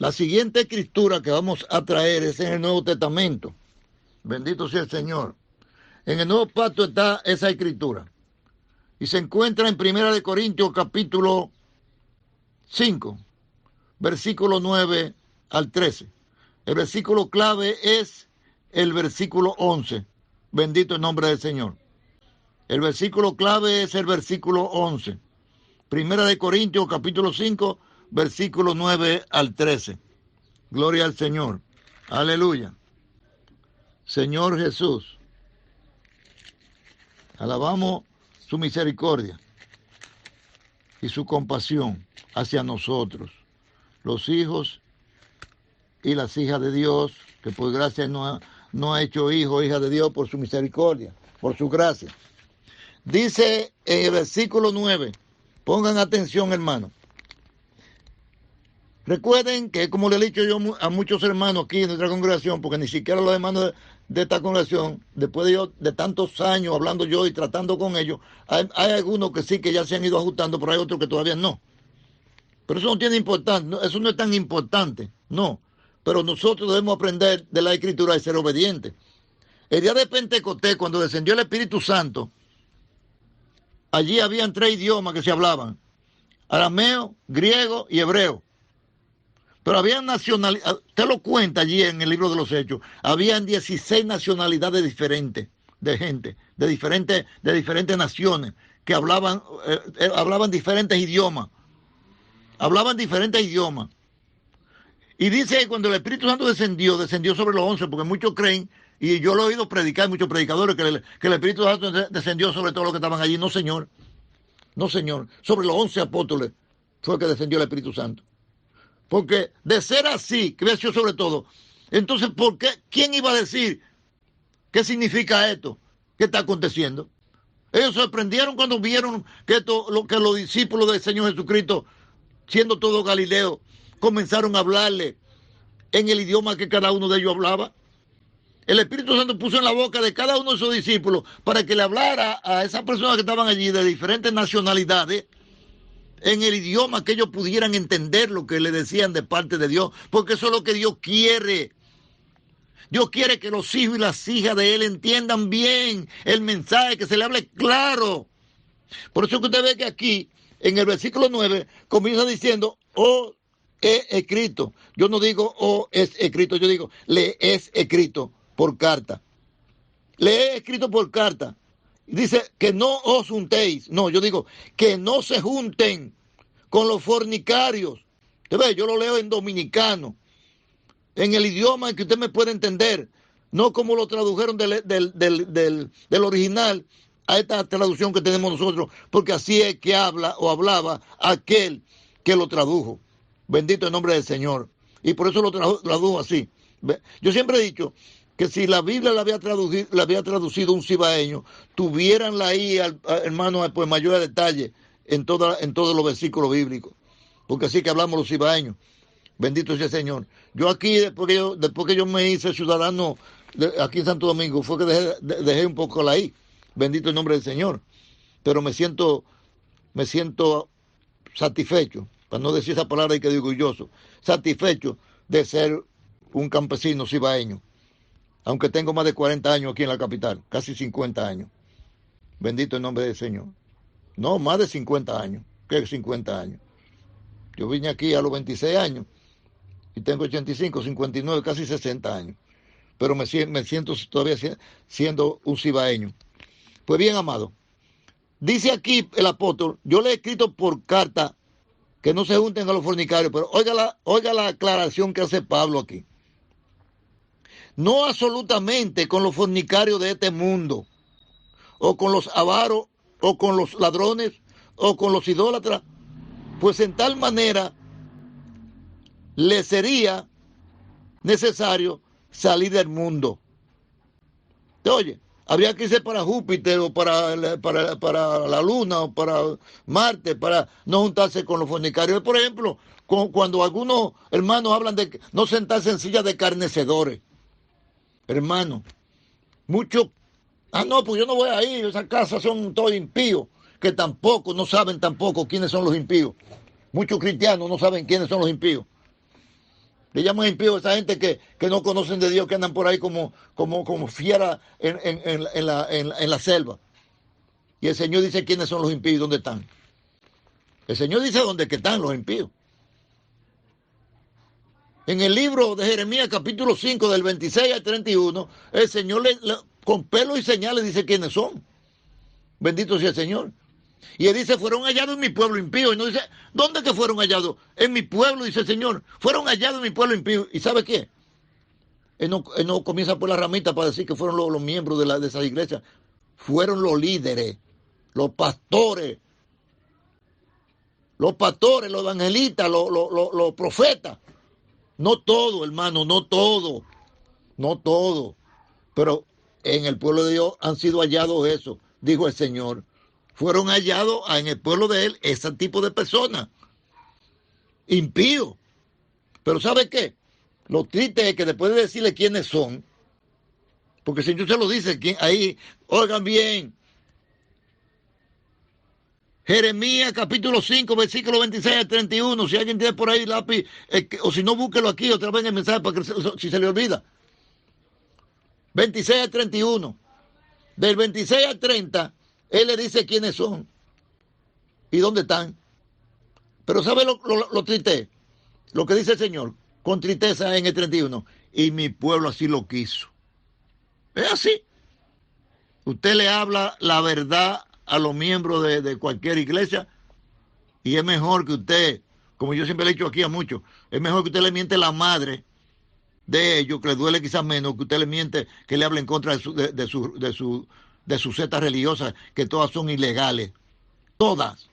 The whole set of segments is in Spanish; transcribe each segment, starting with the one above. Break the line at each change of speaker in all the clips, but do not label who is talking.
La siguiente escritura que vamos a traer es en el Nuevo Testamento. Bendito sea el Señor. En el Nuevo Pacto está esa escritura. Y se encuentra en 1 Corintios capítulo 5, versículo 9 al 13. El versículo clave es el versículo 11. Bendito el nombre del Señor. El versículo clave es el versículo 11. 1 Corintios capítulo 5, versículo 9 al 13. Gloria al Señor. Aleluya. Señor Jesús, alabamos su misericordia y su compasión hacia nosotros, los hijos y las hijas de Dios, que por gracia no ha hecho hijo o hija de Dios por su misericordia, por su gracia. Dice en el versículo 9, pongan atención, hermano. Recuerden que, como le he dicho yo a muchos hermanos aquí en nuestra congregación, porque ni siquiera los hermanos de esta congregación, después de tantos años hablando yo y tratando con ellos, hay algunos que sí que ya se han ido ajustando, pero hay otros que todavía no. Pero eso no tiene importancia, eso no es tan importante, no. Pero nosotros debemos aprender de la Escritura y ser obedientes. El día de Pentecostés, cuando descendió el Espíritu Santo, allí habían 3 idiomas que se hablaban: arameo, griego y hebreo. Pero había nacionalidades, usted lo cuenta allí en el libro de los Hechos, habían 16 nacionalidades diferentes de gente, de diferentes naciones, que hablaban diferentes idiomas. Hablaban diferentes idiomas. Y dice que cuando el Espíritu Santo descendió sobre los 11, porque muchos creen, y yo lo he oído predicar, muchos predicadores, que el Espíritu Santo descendió sobre todos los que estaban allí. No, señor. No, señor. Sobre los 11 apóstoles fue que descendió el Espíritu Santo. Porque de ser así, que había sido sobre todo, entonces, ¿por qué? ¿Quién iba a decir qué significa esto? ¿Qué está aconteciendo? Ellos se sorprendieron cuando vieron que los discípulos del Señor Jesucristo, siendo todos galileos, comenzaron a hablarle en el idioma que cada uno de ellos hablaba. El Espíritu Santo puso en la boca de cada uno de sus discípulos para que le hablara a esas personas que estaban allí de diferentes nacionalidades, en el idioma que ellos pudieran entender lo que le decían de parte de Dios, porque eso es lo que Dios quiere. Dios quiere que los hijos y las hijas de Él entiendan bien el mensaje, que se le hable claro. Por eso que usted ve que aquí, en el versículo 9, comienza diciendo: "Oh, he escrito". Yo no digo "oh, es escrito", yo digo "le es escrito por carta". Le he escrito por carta. Dice que no os juntéis. No, yo digo que no se junten con los fornicarios. Usted ve, yo lo leo en dominicano, en el idioma que usted me puede entender, no como lo tradujeron del original a esta traducción que tenemos nosotros, porque así es que habla o hablaba aquel que lo tradujo. Bendito el nombre del Señor. Y por eso lo tradujo así. Yo siempre he dicho que si la Biblia la había traducido un cibaeño, tuviéranla ahí, hermano, pues mayor detalle en todos los versículos bíblicos, porque así que hablamos los cibaeños. Bendito sea el Señor. Yo aquí, después que yo me hice ciudadano aquí en Santo Domingo, fue que dejé un poco la I. Bendito el nombre del Señor. Pero me siento satisfecho, para no decir esa palabra y que digo orgulloso, satisfecho de ser un campesino cibaeño. Aunque tengo más de 40 años aquí en la capital, casi 50 años. Bendito el nombre del Señor. No, más de 50 años. ¿Qué 50 años? Yo vine aquí a los 26 años y tengo 85, 59, casi 60 años. Pero me siento todavía siendo un cibaeño. Pues bien, amado, dice aquí el apóstol: yo le he escrito por carta que no se junten a los fornicarios, pero oiga la aclaración que hace Pablo aquí. No absolutamente con los fornicarios de este mundo, o con los avaros, o con los ladrones, o con los idólatras, pues en tal manera le sería necesario salir del mundo. Oye, habría que irse para Júpiter o para la Luna o para Marte para no juntarse con los fornicarios. Por ejemplo, cuando algunos hermanos hablan de no sentarse en sillas de carnecedores. Hermano, muchos, no, pues yo no voy a ir, esas casas son todos impíos, que tampoco, no saben tampoco quiénes son los impíos. Muchos cristianos no saben quiénes son los impíos. Le llaman impíos a esa gente que no conocen de Dios, que andan por ahí como fiera en la selva. Y el Señor dice quiénes son los impíos y dónde están. El Señor dice dónde que están los impíos. En el libro de Jeremías, capítulo 5, del 26 al 31, el Señor con pelos y señales dice quiénes son. Bendito sea el Señor. Y él dice, fueron hallados en mi pueblo impío. Y no dice, ¿dónde que fueron hallados? En mi pueblo, dice el Señor. Fueron hallados en mi pueblo impío. ¿Y sabe qué? Él no comienza por la ramita para decir que fueron los miembros de esas iglesias. Fueron los líderes, los pastores, los evangelistas, los profetas. No todo, hermano, no todo. No todo. Pero en el pueblo de Dios han sido hallados eso, dijo el Señor. Fueron hallados en el pueblo de él ese tipo de personas. Impíos. Pero ¿sabe qué? Lo triste es que después de decirle quiénes son, porque si yo se lo dice, ahí, oigan bien, Jeremías capítulo 5, versículo 26 al 31, si alguien tiene por ahí lápiz, o si no, búsquelo aquí otra vez en el mensaje, para que si se le olvida. 26 al 31. Del 26 al 30, él le dice quiénes son y dónde están. Pero ¿sabe lo triste? Lo que dice el Señor, con tristeza en el 31. Y mi pueblo así lo quiso. Es así. Usted le habla la verdad a los miembros de cualquier iglesia y es mejor que usted, como yo siempre le he dicho aquí a muchos, es mejor que usted le miente la madre de ellos, que le duele quizás menos, que usted le miente, que le hable en contra de sus sectas religiosas, que todas son ilegales. Todas.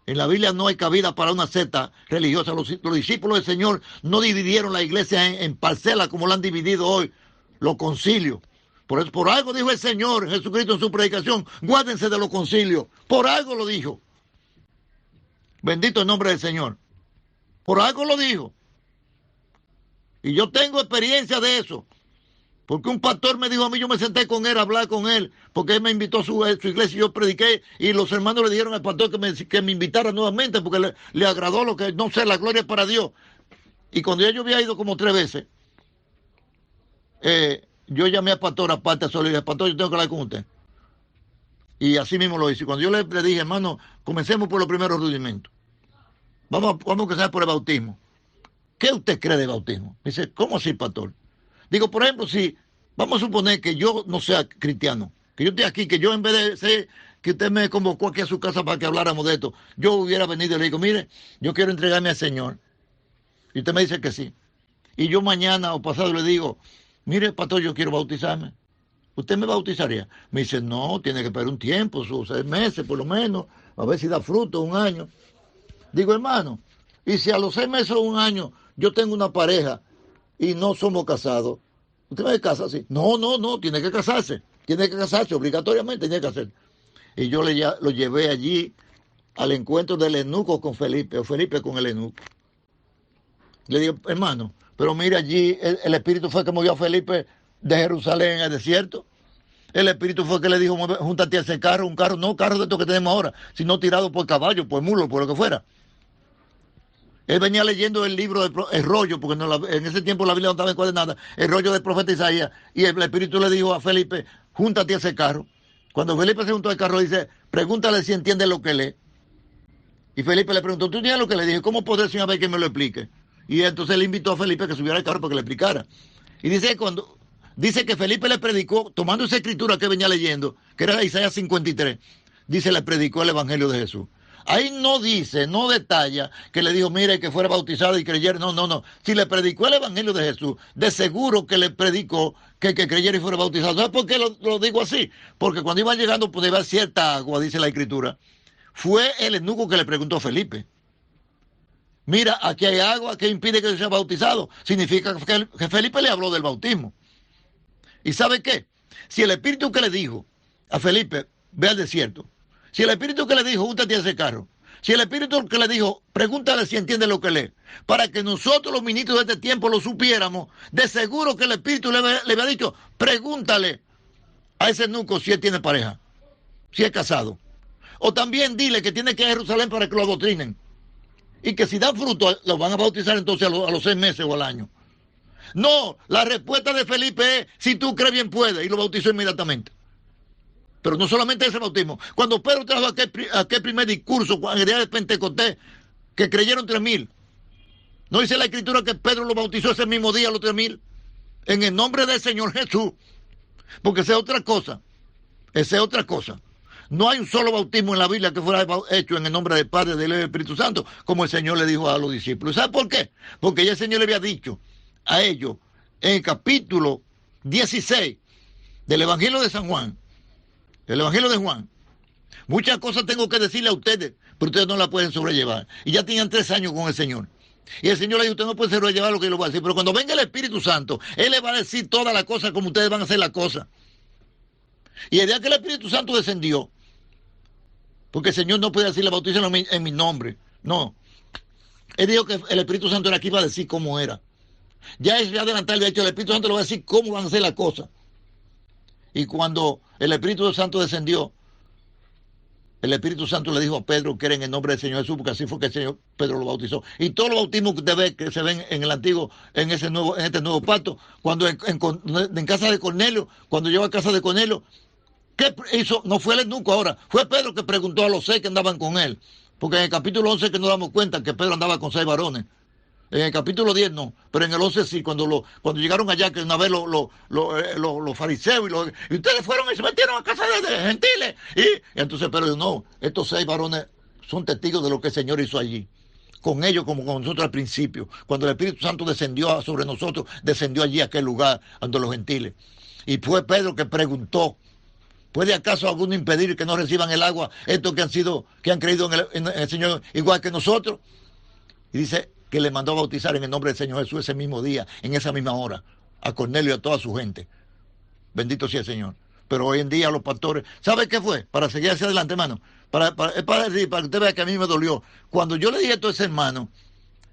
En la Biblia no hay cabida para una secta religiosa. Los discípulos del Señor no dividieron la iglesia en parcelas como la han dividido hoy los concilios. Por algo dijo el Señor Jesucristo en su predicación, guárdense de los concilios. Por algo lo dijo. Bendito el nombre del Señor. Por algo lo dijo. Y yo tengo experiencia de eso. Porque un pastor me dijo a mí, yo me senté con él a hablar con él, porque él me invitó a su iglesia y yo prediqué, y los hermanos le dijeron al pastor que me invitara nuevamente, porque le agradó lo que, no sé, la gloria es para Dios. Y cuando yo había ido como 3 veces, yo llamé al pastor aparte solo y le dije, pastor, yo tengo que hablar con usted. Y así mismo lo hice. Y cuando yo le dije, hermano, comencemos por los primeros rudimentos. Vamos a comenzar por el bautismo. ¿Qué usted cree de bautismo? Me dice, ¿cómo así, pastor? Digo, por ejemplo, si vamos a suponer que yo no sea cristiano, que yo esté aquí, que yo en vez de ser, que usted me convocó aquí a su casa para que habláramos de esto, yo hubiera venido y le digo, mire, yo quiero entregarme al Señor. Y usted me dice que sí. Y yo mañana o pasado le digo, mire, pastor, yo quiero bautizarme. ¿Usted me bautizaría? Me dice, no, tiene que esperar un tiempo, sus 6 meses por lo menos, a ver si da fruto, 1 año. Digo, hermano, y si a los 6 meses o 1 año yo tengo una pareja y no somos casados, ¿usted me casa así? No, tiene que casarse. Tiene que casarse, obligatoriamente tiene que hacer. Y yo lo llevé allí al encuentro del eunuco con Felipe, o Felipe con el eunuco. Le digo, hermano, pero mira allí, el Espíritu fue que movió a Felipe de Jerusalén en el desierto. El Espíritu fue que le dijo, júntate a ese carro, no carro de estos que tenemos ahora, sino tirado por caballo, por mulo, por lo que fuera. Él venía leyendo el libro, el rollo, porque en ese tiempo la Biblia no estaba encuadernada, el rollo del profeta Isaías, y el Espíritu le dijo a Felipe, júntate a ese carro. Cuando Felipe se juntó al carro, dice, pregúntale si entiende lo que lee. Y Felipe le preguntó, ¿tú entiendes lo que le dije? ¿Cómo podré sin saber que me lo explique? Y entonces le invitó a Felipe a que subiera al carro para que le explicara. Y dice que Felipe le predicó, tomando esa escritura que venía leyendo, que era Isaías 53, dice, le predicó el Evangelio de Jesús. Ahí no dice, no detalla que le dijo, mire, que fuera bautizado y creyera. No. Si le predicó el Evangelio de Jesús, de seguro que le predicó que creyera y fuera bautizado. ¿Sabes por qué lo digo así? Porque cuando iban llegando podía haber cierta agua, dice la Escritura. Fue el eunuco que le preguntó a Felipe. Mira, aquí hay agua, ¿qué impide que sea bautizado? Significa que Felipe le habló del bautismo. ¿Y sabe qué? Si el Espíritu que le dijo a Felipe, ve al desierto, si el Espíritu que le dijo, júntate a ese carro, si el Espíritu que le dijo, pregúntale si entiende lo que lee, para que nosotros los ministros de este tiempo lo supiéramos, de seguro que el Espíritu le había dicho, pregúntale a ese eunuco si él tiene pareja, si es casado. O también dile que tiene que ir a Jerusalén para que lo adoctrinen. y que si dan fruto, los van a bautizar entonces a los 6 meses o al año. No, la respuesta de Felipe es, si tú crees bien puedes, y lo bautizó inmediatamente. Pero no solamente ese bautismo. Cuando Pedro trajo aquel primer discurso en el día de Pentecostés, que creyeron 3,000, ¿no dice la Escritura que Pedro lo bautizó ese mismo día a los 3,000? En el nombre del Señor Jesús. Porque esa es otra cosa. Esa es otra cosa. No hay un solo bautismo en la Biblia que fuera hecho en el nombre del Padre, del Hijo y del Espíritu Santo, como el Señor le dijo a los discípulos. ¿Sabe por qué? Porque ya el Señor le había dicho a ellos en el capítulo 16 del Evangelio de San Juan, el Evangelio de Juan. Muchas cosas tengo que decirle a ustedes, pero ustedes no la pueden sobrellevar. Y ya tenían 3 años con el Señor. Y el Señor le dijo, usted no puede sobrellevar lo que yo le voy a decir, pero cuando venga el Espíritu Santo, Él le va a decir todas las cosas como ustedes van a hacer las cosas. Y el día que el Espíritu Santo descendió, porque el Señor no puede decirle, bautícenlo en mi nombre. No. Él dijo que el Espíritu Santo era que iba a decir cómo era. Ya es adelantar, de hecho, el Espíritu Santo le va a decir cómo van a hacer las cosas. Y cuando el Espíritu Santo descendió, el Espíritu Santo le dijo a Pedro que era en el nombre del Señor Jesús, porque así fue que el Señor Pedro lo bautizó. Y todos los bautismos que usted ve que se ven en el antiguo, en este nuevo pacto, cuando en casa de Cornelio, cuando llegó a casa de Cornelio, ¿qué hizo? No fue el eunuco ahora, fue Pedro que preguntó a los 6 que andaban con él. Porque en el capítulo 11 que nos damos cuenta que Pedro andaba con 6 varones. En el capítulo 10 no, pero en el 11 sí, cuando llegaron allá, que una vez los fariseos y ustedes fueron y se metieron a casa de gentiles. Y entonces Pedro dijo, no, estos 6 varones son testigos de lo que el Señor hizo allí. Con ellos como con nosotros al principio. Cuando el Espíritu Santo descendió sobre nosotros, descendió allí a aquel lugar ante los gentiles. Y fue Pedro que preguntó, ¿puede acaso alguno impedir que no reciban el agua estos que han creído en el Señor igual que nosotros? Y dice que le mandó a bautizar en el nombre del Señor Jesús ese mismo día, en esa misma hora, a Cornelio y a toda su gente. Bendito sea el Señor. Pero hoy en día los pastores, ¿sabe qué fue? Para seguir hacia adelante, hermano. Para que usted vea que a mí me dolió. Cuando yo le dije esto a ese hermano,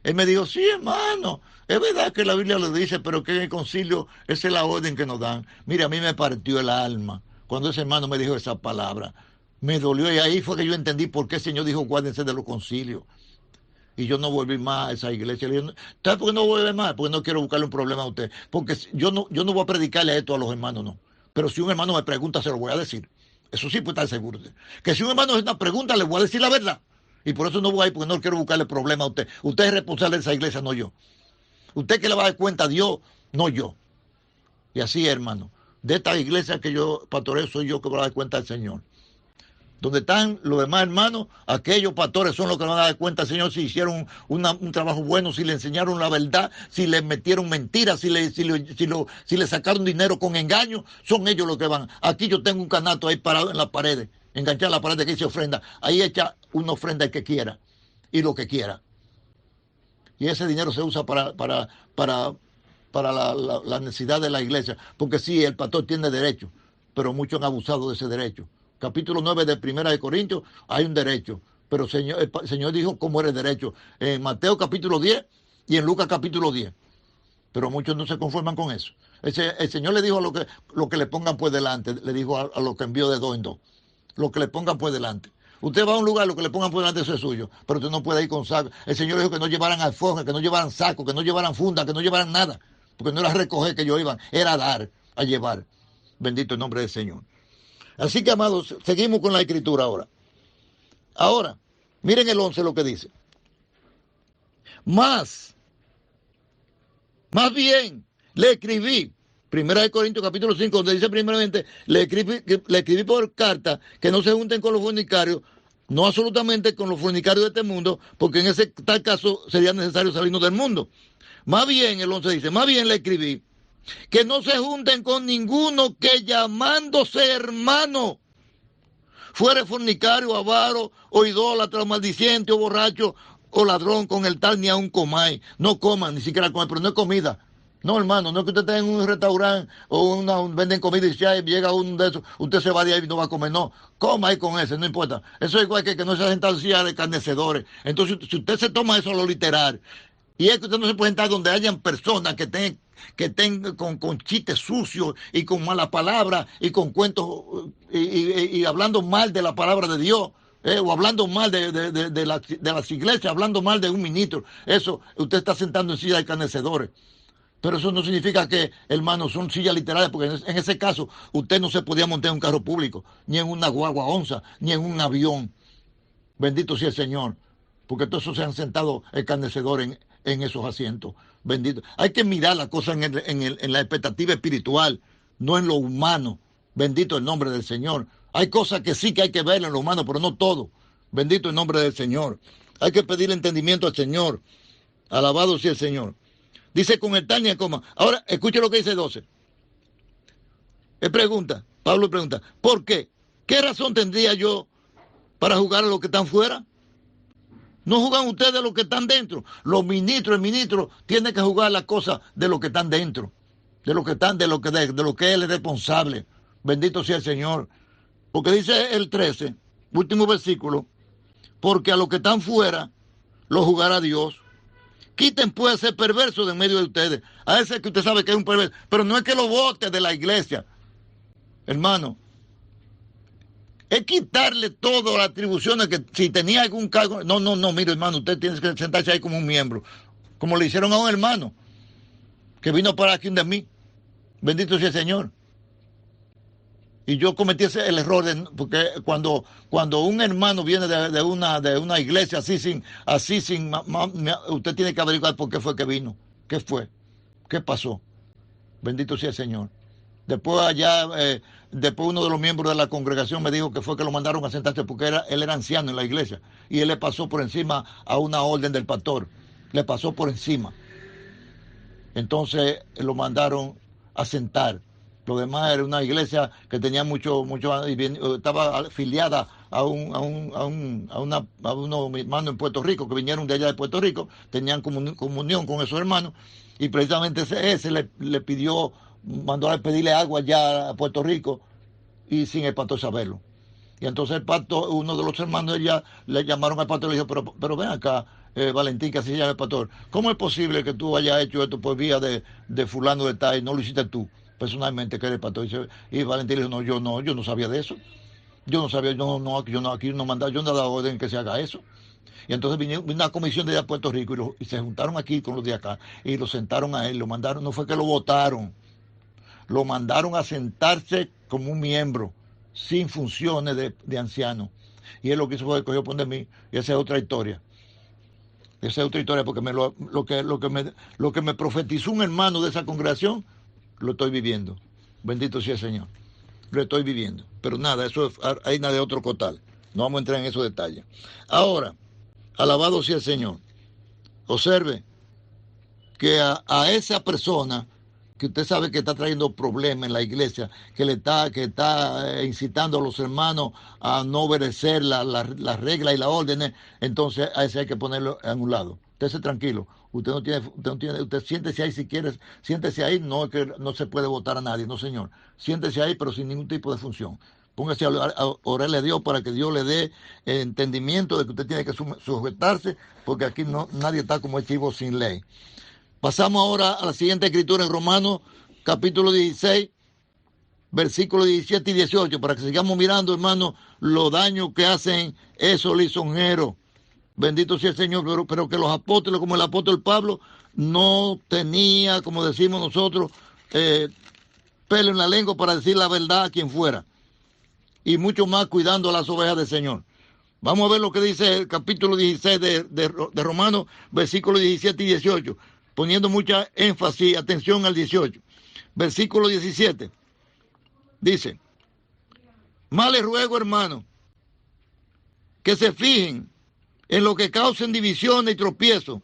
él me dijo, sí, hermano, es verdad que la Biblia lo dice, pero que en el concilio esa es la orden que nos dan. Mire, a mí me partió el alma cuando ese hermano me dijo esa palabra. Me dolió y ahí fue que yo entendí por qué el Señor dijo, guárdense de los concilios. Y yo no volví más a esa iglesia. Le dije, ¿sabes por qué no vuelve más? Porque no quiero buscarle un problema a usted. Porque yo no voy a predicarle esto a los hermanos, no. Pero si un hermano me pregunta, se lo voy a decir. Eso sí, puede estar seguro. Que si un hermano hace una pregunta, le voy a decir la verdad. Y por eso no voy a ir, porque no quiero buscarle problema a usted. Usted es responsable de esa iglesia, no yo. Usted que le va a dar cuenta a Dios, no yo. Y así, hermano. De esta iglesia que yo pastoreo, soy yo que voy a dar cuenta al Señor. Donde están los demás hermanos, aquellos pastores son los que van a dar cuenta al Señor si hicieron un trabajo bueno, si le enseñaron la verdad, si le metieron mentiras, si le sacaron dinero con engaño, son ellos los que van. Aquí yo tengo un canasto ahí parado en las paredes, enganchado en la pared que dice ofrenda. Ahí echa una ofrenda el que quiera y lo que quiera. Y ese dinero se usa para la necesidad de la iglesia, porque sí, el pastor tiene derecho, pero muchos han abusado de ese derecho. Capítulo 9 de Primera de Corintios, hay un derecho, pero el Señor dijo cómo era el derecho, en Mateo capítulo 10 y en Lucas capítulo 10, pero muchos no se conforman con eso. El Señor le dijo a lo que le pongan por delante, le dijo a lo que envió de 2 en 2, lo que le pongan por delante. Usted va a un lugar, lo que le pongan por delante, eso es suyo, pero usted no puede ir con saco. El Señor dijo que no llevaran alforjas, que no llevaran saco, que no llevaran funda, que no llevaran nada, porque no era a recoger que ellos iban, era a dar, a llevar. Bendito el nombre del Señor. Así que, amados, seguimos con la escritura ahora. Ahora, miren el 11 lo que dice. Más bien, le escribí, 1 Corintios capítulo 5, donde dice primeramente, le escribí por carta que no se junten con los fornicarios, no absolutamente con los fornicarios de este mundo, porque en ese tal caso sería necesario salirnos del mundo. Más bien, el 11 dice, más bien le escribí, que no se junten con ninguno que llamándose hermano fuere fornicario, avaro, o idólatra, o maldiciente, o borracho, o ladrón, con el tal ni aun comáis. No coman, ni siquiera comen, pero no es comida. No, hermano, no es que usted esté en un restaurante o venden comida y si llega uno de esos, usted se va de ahí y no va a comer. No, coma ahí con ese, no importa. Eso es igual que no se senta en silla de carnecedores. Entonces, si usted se toma eso a lo literal, y es que usted no se puede sentar donde hayan personas que estén con chistes sucios y con malas palabras y con cuentos y hablando mal de la palabra de Dios. o hablando mal de las iglesias, hablando mal de un ministro. Eso, usted está sentando en silla de escarnecedores. Pero eso no significa que, hermanos, son sillas literales, porque en ese caso usted no se podía montar en un carro público, ni en una guagua onza, ni en un avión. Bendito sea el Señor, porque todos esos se han sentado escarnecedores en esos asientos. Bendito. Hay que mirar las cosas en la expectativa espiritual, no en lo humano. Bendito el nombre del Señor. Hay cosas que sí que hay que ver en lo humano, pero no todo. Bendito el nombre del Señor. Hay que pedir entendimiento al Señor. Alabado sea el Señor. Dice con el tal ni en coma. Ahora, escuche lo que dice 12. Él pregunta, Pablo pregunta, ¿por qué? ¿Qué razón tendría yo para jugar a los que están fuera? No juegan ustedes a los que están dentro. Los ministros, el ministro tiene que jugar las cosas de los que están dentro. De los que están, de lo que él es responsable. Bendito sea el Señor. Porque dice el 13, último versículo, porque a los que están fuera los jugará Dios. Quiten pues ese perverso de en medio de ustedes. A ese que usted sabe que es un perverso. Pero no es que lo vote de la iglesia. Hermano, es quitarle todas las atribuciones que si tenía algún cargo. No, mire hermano, usted tiene que sentarse ahí como un miembro. Como le hicieron a un hermano que vino para aquí de mí. Bendito sea el Señor. Y yo cometí el error porque cuando un hermano viene de una iglesia así usted tiene que averiguar por qué fue que vino, qué fue, qué pasó. Bendito sea el Señor. Después después uno de los miembros de la congregación me dijo que fue que lo mandaron a sentarse porque él era anciano en la iglesia y él le pasó por encima a una orden del pastor, le pasó por encima. Entonces lo mandaron a sentar. Lo demás era una iglesia que tenía estaba afiliada a unos hermanos en Puerto Rico, que vinieron de allá de Puerto Rico, tenían comunión con esos hermanos, y precisamente ese le mandó a pedirle agua allá a Puerto Rico, y sin el pastor saberlo. Y entonces uno de los hermanos ya le llamaron al pastor y le dijo, pero ven acá, Valentín, que así se llama el pastor, ¿cómo es posible que tú hayas hecho esto por vía de fulano de tal y no lo hiciste tú? Personalmente, que eres pastor. Y Valentín le dijo, yo no sabía de eso. Yo no sabía, aquí no mandaba, yo no he dado orden que se haga eso. Y entonces vino una comisión de allá a Puerto Rico y se juntaron aquí con los de acá y lo sentaron a él, lo mandaron, no fue que lo votaron, lo mandaron a sentarse como un miembro, sin funciones de anciano. Y él lo que hizo fue cogió por de mí, y esa es otra historia. Esa es otra historia, porque lo que me profetizó un hermano de esa congregación, lo estoy viviendo. Bendito sea el Señor. Lo estoy viviendo. Pero nada, eso es harina de otro costal. No vamos a entrar en esos detalles. Ahora, alabado sea el Señor. Observe que a esa persona que usted sabe que está trayendo problemas en la iglesia, que está incitando a los hermanos a no obedecer las reglas y las órdenes, entonces a ese hay que ponerlo en un lado. Usted se tranquilo. Usted siéntese ahí si quiere, siéntese ahí, no es que no se puede votar a nadie, no señor. Siéntese ahí, pero sin ningún tipo de función. Póngase a orarle a Dios para que Dios le dé el entendimiento de que usted tiene que sujetarse, porque aquí nadie está como el chivo sin ley. Pasamos ahora a la siguiente escritura en Romanos, capítulo 16, versículos 17 y 18, para que sigamos mirando, hermano, los daños que hacen esos lisonjeros. Bendito sea el Señor, pero que los apóstoles, como el apóstol Pablo, no tenía, como decimos nosotros, pelo en la lengua para decir la verdad a quien fuera. Y mucho más cuidando a las ovejas del Señor. Vamos a ver lo que dice el capítulo 16 de Romanos, versículos 17 y 18, poniendo mucha énfasis, atención al 18. Versículo 17, dice, más les ruego, hermano, que se fijen en lo que causen divisiones y tropiezos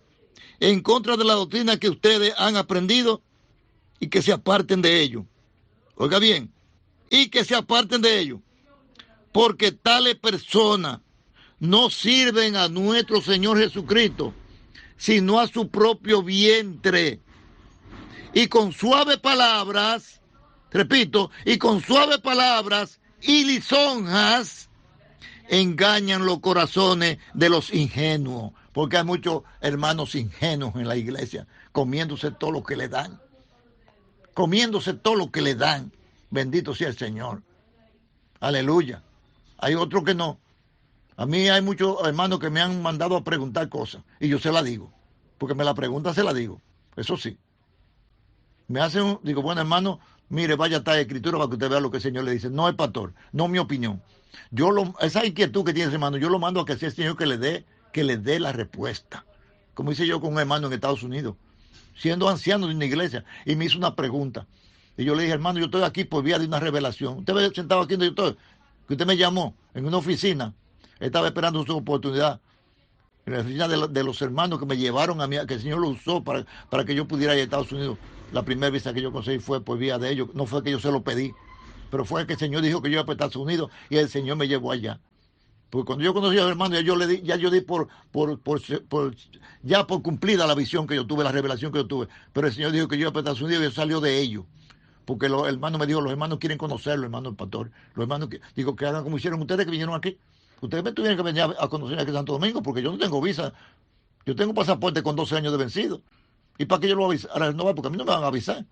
en contra de la doctrina que ustedes han aprendido y que se aparten de ello. Oiga bien, y que se aparten de ello, porque tales personas no sirven a nuestro Señor Jesucristo, sino a su propio vientre. Y con suaves palabras, repito, y con suaves palabras y lisonjas, engañan los corazones de los ingenuos, porque hay muchos hermanos ingenuos en la iglesia, comiéndose todo lo que le dan, bendito sea el Señor, aleluya. Hay otros que no, A mí hay muchos hermanos que me han mandado a preguntar cosas y yo se las digo, porque me la preguntan, se la digo. Eso sí. Me hacen, digo, bueno, hermano, mire, vaya a esta escritura para que usted vea lo que el Señor le dice. No el pastor, no mi opinión. Esa inquietud que tiene ese hermano, yo lo mando a que sea el Señor que le dé la respuesta. Como hice yo con un hermano en Estados Unidos, siendo anciano de una iglesia, y me hizo una pregunta. Y yo le dije, hermano, yo estoy aquí por vía de una revelación. Usted ve sentado aquí donde yo estoy, que usted me llamó en una oficina, estaba esperando su oportunidad. En la oficina de los hermanos que me llevaron a mí, que el Señor lo usó para que yo pudiera ir a Estados Unidos. La primera visa que yo conseguí fue por vía de ellos. No fue que yo se lo pedí, pero fue que el Señor dijo que yo iba para Estados Unidos y el Señor me llevó allá. Porque cuando yo conocí a los hermanos, ya yo di ya por cumplida la visión que yo tuve, la revelación que yo tuve. Pero el Señor dijo que yo iba para Estados Unidos y yo salió de ellos. Porque los hermanos me dijo, los hermanos quieren conocerlo, hermano el pastor. Los hermanos, digo, que hagan como hicieron ustedes que vinieron aquí. Ustedes me tuvieron que venir a conocer aquí en Santo Domingo porque yo no tengo visa. Yo tengo un pasaporte con 12 años de vencido. ¿Y para qué yo lo voy a renovar? Porque a mí no me van a avisar.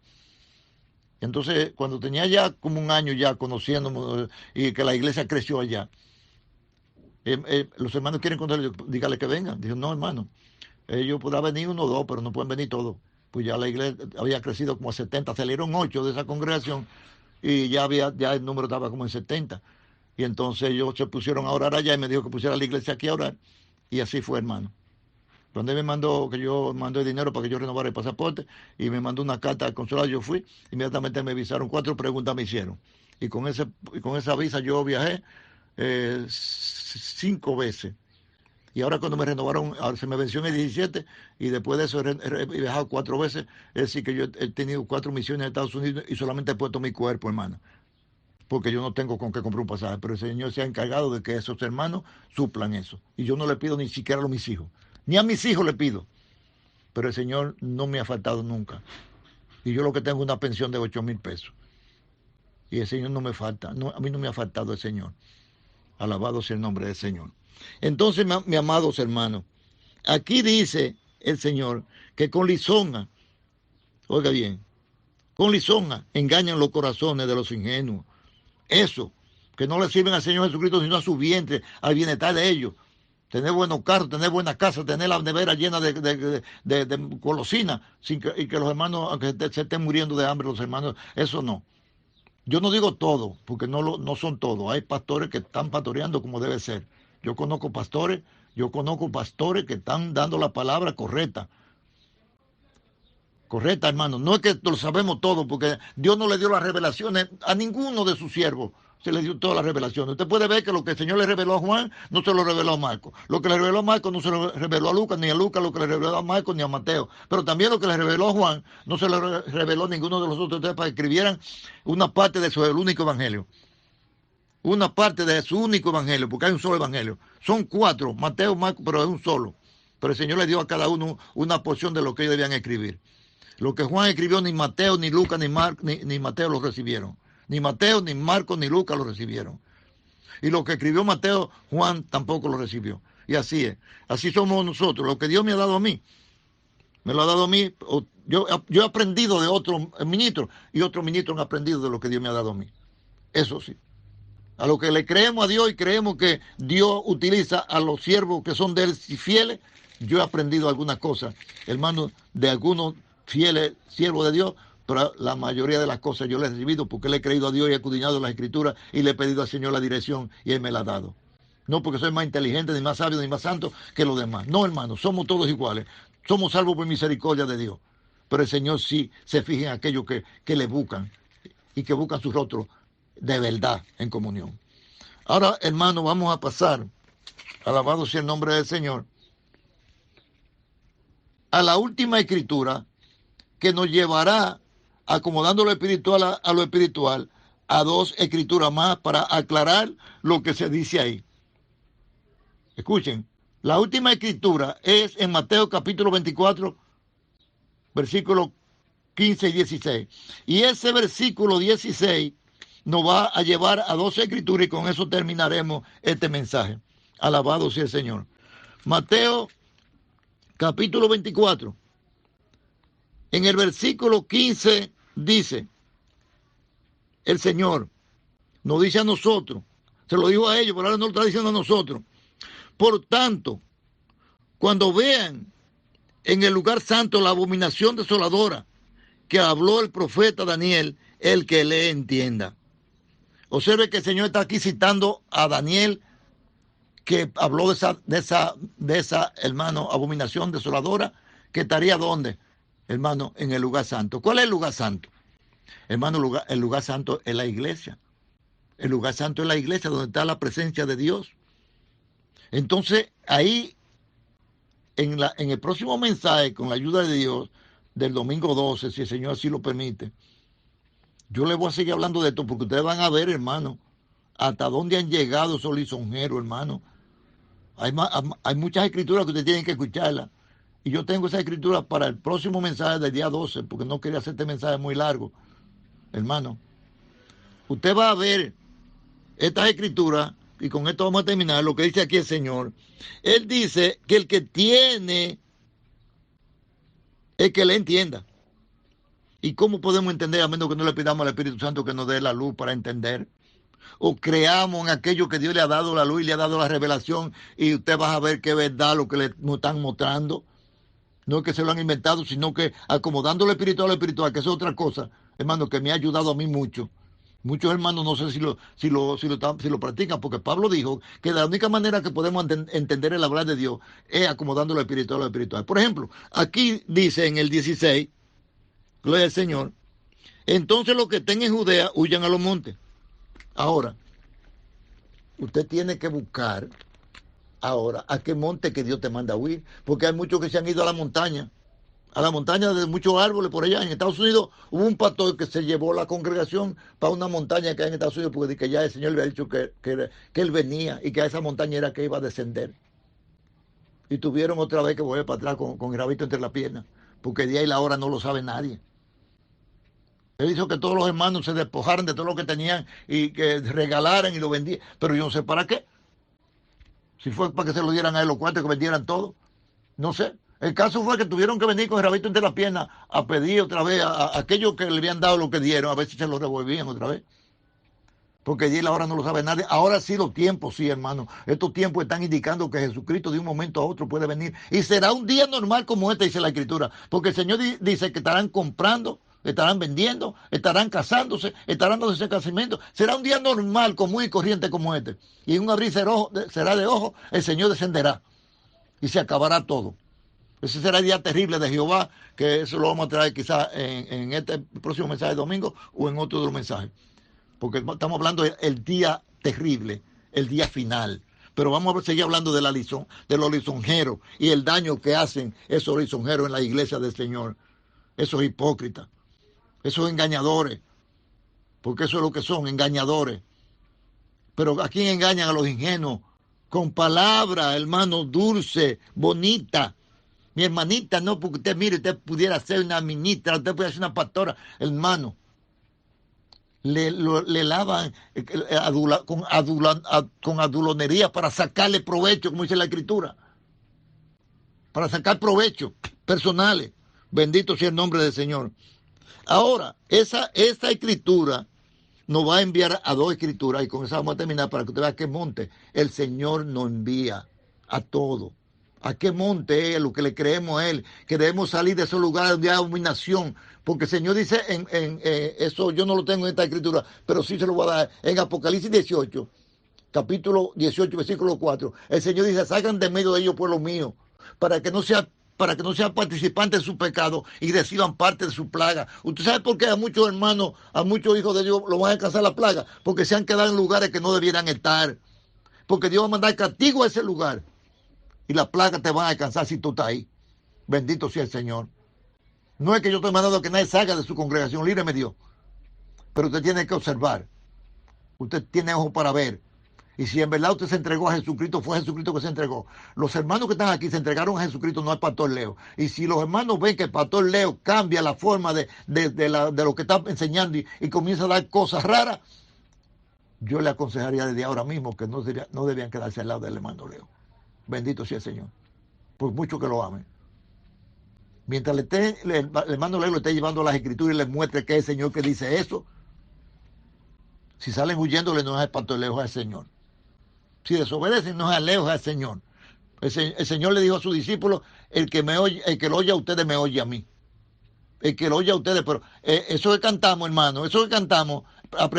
Entonces, cuando tenía ya como un año ya conociéndome y que la iglesia creció allá, los hermanos quieren conocerlo, dígale que vengan. Dijo, no, hermano, ellos podrán venir uno o dos, pero no pueden venir todos. Pues ya la iglesia había crecido como a 70, salieron 8 de esa congregación y ya el número estaba como en 70. Y entonces ellos se pusieron a orar allá y me dijo que pusiera la iglesia aquí a orar. Y así fue, hermano. Cuando él me mandó, que yo mandé dinero para que yo renovara el pasaporte y me mandó una carta al consulado, yo fui, inmediatamente me avisaron, 4 preguntas me hicieron. Y con esa visa yo viajé 5 veces. Y ahora cuando me renovaron, ahora se me venció en el 17 y después de eso he viajado 4 veces. Es decir, que yo he tenido 4 misiones en Estados Unidos y solamente he puesto mi cuerpo, hermano. Porque yo no tengo con qué comprar un pasaje, pero el Señor se ha encargado de que esos hermanos suplan eso. Y yo no le pido ni siquiera a mis hijos, ni a mis hijos le pido, pero el Señor no me ha faltado nunca. Y yo lo que tengo es una pensión de 8,000 pesos. Y el Señor no me falta, no, a mí no me ha faltado el Señor. Alabado sea el nombre del Señor. Entonces, mis amados hermanos, aquí dice el Señor que con lisonja, oiga bien, con lisonja engañan los corazones de los ingenuos. Eso, que no le sirven al Señor Jesucristo sino a su vientre, al bienestar de ellos. Tener buenos carros, tener buenas casas, tener la nevera llena de golosinas, y que los hermanos, aunque se estén muriendo de hambre, los hermanos, eso no. Yo no digo todo, porque no son todos. Hay pastores que están pastoreando como debe ser. Yo conozco pastores que están dando la palabra correcta. Correcta, hermano. No es que lo sabemos todo, porque Dios no le dio las revelaciones a ninguno de sus siervos. Se le dio todas las revelaciones. Usted puede ver que lo que el Señor le reveló a Juan no se lo reveló a Marcos. Lo que le reveló a Marcos no se lo reveló a Lucas, ni a Lucas lo que le reveló a Marcos, ni a Mateo. Pero también lo que le reveló a Juan no se lo reveló a ninguno de los otros tres para que escribieran una parte de su único evangelio. Una parte de su único evangelio, porque hay un solo evangelio. Son 4, Mateo, Marcos, pero es un solo. Pero el Señor le dio a cada uno una porción de lo que ellos debían escribir. Lo que Juan escribió, ni Mateo, ni Lucas, ni Mateo lo recibieron. Ni Mateo, ni Marcos, ni Lucas lo recibieron. Y lo que escribió Mateo, Juan tampoco lo recibió. Y así es. Así somos nosotros. Lo que Dios me ha dado a mí, me lo ha dado a mí. Yo he aprendido de otros ministros y otros ministros han aprendido de lo que Dios me ha dado a mí. Eso sí. A lo que le creemos a Dios y creemos que Dios utiliza a los siervos que son de Él y fieles, yo he aprendido algunas cosas, hermano, de algunos fieles siervos de Dios, pero la mayoría de las cosas yo las he recibido porque le he creído a Dios y he escudriñado en las Escrituras y le he pedido al Señor la dirección y Él me la ha dado. No porque soy más inteligente, ni más sabio, ni más santo que los demás. No, hermano, somos todos iguales. Somos salvos por misericordia de Dios. Pero el Señor sí se fija en aquellos que le buscan y que buscan su rostro de verdad en comunión. Ahora, hermano, vamos a pasar, alabado sea el nombre del Señor, a la última escritura que nos llevará, acomodando lo espiritual a lo espiritual, a 2 escrituras más para aclarar lo que se dice ahí. Escuchen, la última escritura es en Mateo capítulo 24, versículos 15 y 16. Y ese versículo 16 nos va a llevar a 2 escrituras y con eso terminaremos este mensaje. Alabado sea el Señor. Mateo capítulo 24. En el versículo 15 dice, el Señor nos dice a nosotros, se lo dijo a ellos, pero ahora nos lo está diciendo a nosotros. Por tanto, cuando vean en el lugar santo la abominación desoladora que habló el profeta Daniel, el que le entienda. Observe que el Señor está aquí citando a Daniel, que habló de esa, hermano, abominación desoladora, que estaría ¿dónde? Hermano, en el lugar santo. ¿Cuál es el lugar santo? Hermano, el lugar santo es la iglesia. El lugar santo es la iglesia donde está la presencia de Dios. Entonces, ahí, en el próximo mensaje, con la ayuda de Dios, del domingo 12, si el Señor así lo permite, yo les voy a seguir hablando de esto, porque ustedes van a ver, hermano, hasta dónde han llegado esos lisonjeros, hermano. Hay muchas escrituras que ustedes tienen que escucharlas. Y yo tengo esa escritura para el próximo mensaje del día 12, porque no quería hacer este mensaje muy largo, hermano. Usted va a ver estas escrituras, y con esto vamos a terminar, lo que dice aquí el Señor. Él dice que el que tiene, es que le entienda. ¿Y cómo podemos entender a menos que no le pidamos al Espíritu Santo que nos dé la luz para entender? O creamos en aquello que Dios le ha dado la luz y le ha dado la revelación, y usted va a ver que es verdad lo que nos están mostrando. No es que se lo han inventado, sino que acomodando lo espiritual a lo espiritual, que es otra cosa, hermano, que me ha ayudado a mí mucho. Muchos hermanos no sé si lo practican, porque Pablo dijo que la única manera que podemos entender el hablar de Dios es acomodando lo espiritual a lo espiritual. Por ejemplo, aquí dice en el 16, gloria al Señor, entonces los que estén en Judea huyan a los montes. Ahora, usted tiene que buscar ahora a qué monte que Dios te manda a huir, porque hay muchos que se han ido a la montaña de muchos árboles por allá. En Estados Unidos hubo un pastor que se llevó la congregación para una montaña que hay en Estados Unidos, porque que ya el Señor le había dicho que él venía y que a esa montaña era que iba a descender. Y tuvieron otra vez que volver para atrás con el rabito entre las piernas, porque el día y la hora no lo sabe nadie. Él hizo que todos los hermanos se despojaran de todo lo que tenían y que regalaran y lo vendían. Pero yo no sé para qué. Si fue para que se lo dieran a él los cuartos, que vendieran todo. No sé. El caso fue que tuvieron que venir con el rabito entre las piernas a pedir otra vez a aquellos que le habían dado lo que dieron, a ver si se lo revolvían otra vez. Porque allí ahora no lo sabe nadie. Ahora sí los tiempos, sí, hermano. Estos tiempos están indicando que Jesucristo de un momento a otro puede venir. Y será un día normal como este, dice la Escritura. Porque el Señor dice que estarán comprando, estarán vendiendo, estarán casándose, estarán dándose casamiento. Será un día normal, común y corriente como este. Y en un abrir será de ojo, el Señor descenderá. Y se acabará todo. Ese será el día terrible de Jehová, que eso lo vamos a traer quizás en este próximo mensaje de domingo o en otro de los mensajes. Porque estamos hablando del día terrible, el día final. Pero vamos a seguir hablando de los lisonjeros y el daño que hacen esos lisonjeros en la iglesia del Señor. Esos hipócritas, esos engañadores, porque eso es lo que son, engañadores. Pero ¿a quién engañan? A los ingenuos, con palabras, hermano, dulce, bonita. Mi hermanita, no, porque usted, mire, usted pudiera ser una ministra, usted pudiera ser una pastora, hermano. Le lavan con adulonería para sacarle provecho, como dice la Escritura. Para sacar provecho personales. Bendito sea el nombre del Señor. Ahora, esa Escritura nos va a enviar a dos escrituras, y con esa vamos a terminar para que usted vea qué monte el Señor nos envía a todo. ¿A qué monte es lo que le creemos a Él? Que debemos salir de esos lugares de abominación. Porque el Señor dice, eso yo no lo tengo en esta escritura, pero sí se lo voy a dar. En Apocalipsis 18, capítulo 18, versículo 4, el Señor dice, salgan de medio de ellos, pueblo mío, para que no sean participantes de su pecado y reciban parte de su plaga. ¿Usted sabe por qué a muchos hermanos, a muchos hijos de Dios lo van a alcanzar la plaga? Porque se han quedado en lugares que no debieran estar. Porque Dios va a mandar castigo a ese lugar. Y la plaga te va a alcanzar si tú estás ahí. Bendito sea el Señor. No es que yo te he mandado que nadie salga de su congregación, líbreme Dios. Pero usted tiene que observar. Usted tiene ojos para ver. Y si en verdad usted se entregó a Jesucristo, fue Jesucristo que se entregó. Los hermanos que están aquí se entregaron a Jesucristo, no al pastor Leo. Y si los hermanos ven que el pastor Leo cambia la forma de lo que está enseñando y comienza a dar cosas raras, yo le aconsejaría desde ahora mismo que no debían quedarse al lado del hermano Leo. Bendito sea el Señor, por mucho que lo amen. Mientras el hermano Leo le esté llevando las escrituras y le muestre que es el Señor que dice eso, si salen huyéndole no es al pastor Leo, es al Señor. Si desobedecen no es al Leo, es al Señor. El Señor le dijo a sus discípulos, el que me oye, el que lo oye a ustedes me oye a mí. El que lo oye a ustedes, pero eso que cantamos, hermano, eso que cantamos,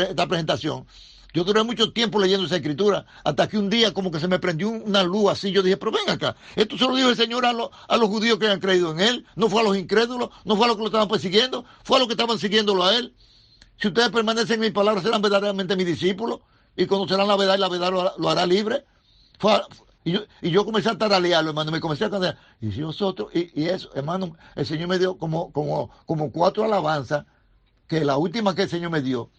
esta presentación, yo duré mucho tiempo leyendo esa escritura, hasta que un día como que se me prendió una luz así, yo dije, pero ven acá, esto se lo dijo el Señor a los judíos que han creído en Él, no fue a los incrédulos, no fue a los que lo estaban persiguiendo, fue a los que estaban siguiéndolo a Él. Si ustedes permanecen en mis palabras, serán verdaderamente mis discípulos, y conocerán la verdad, y la verdad lo hará libre. Y yo comencé a taralearlo, hermano, me comencé a cantar. Y si nosotros, y eso, hermano, el Señor me dio como 4 alabanzas, que la última que el Señor me dio,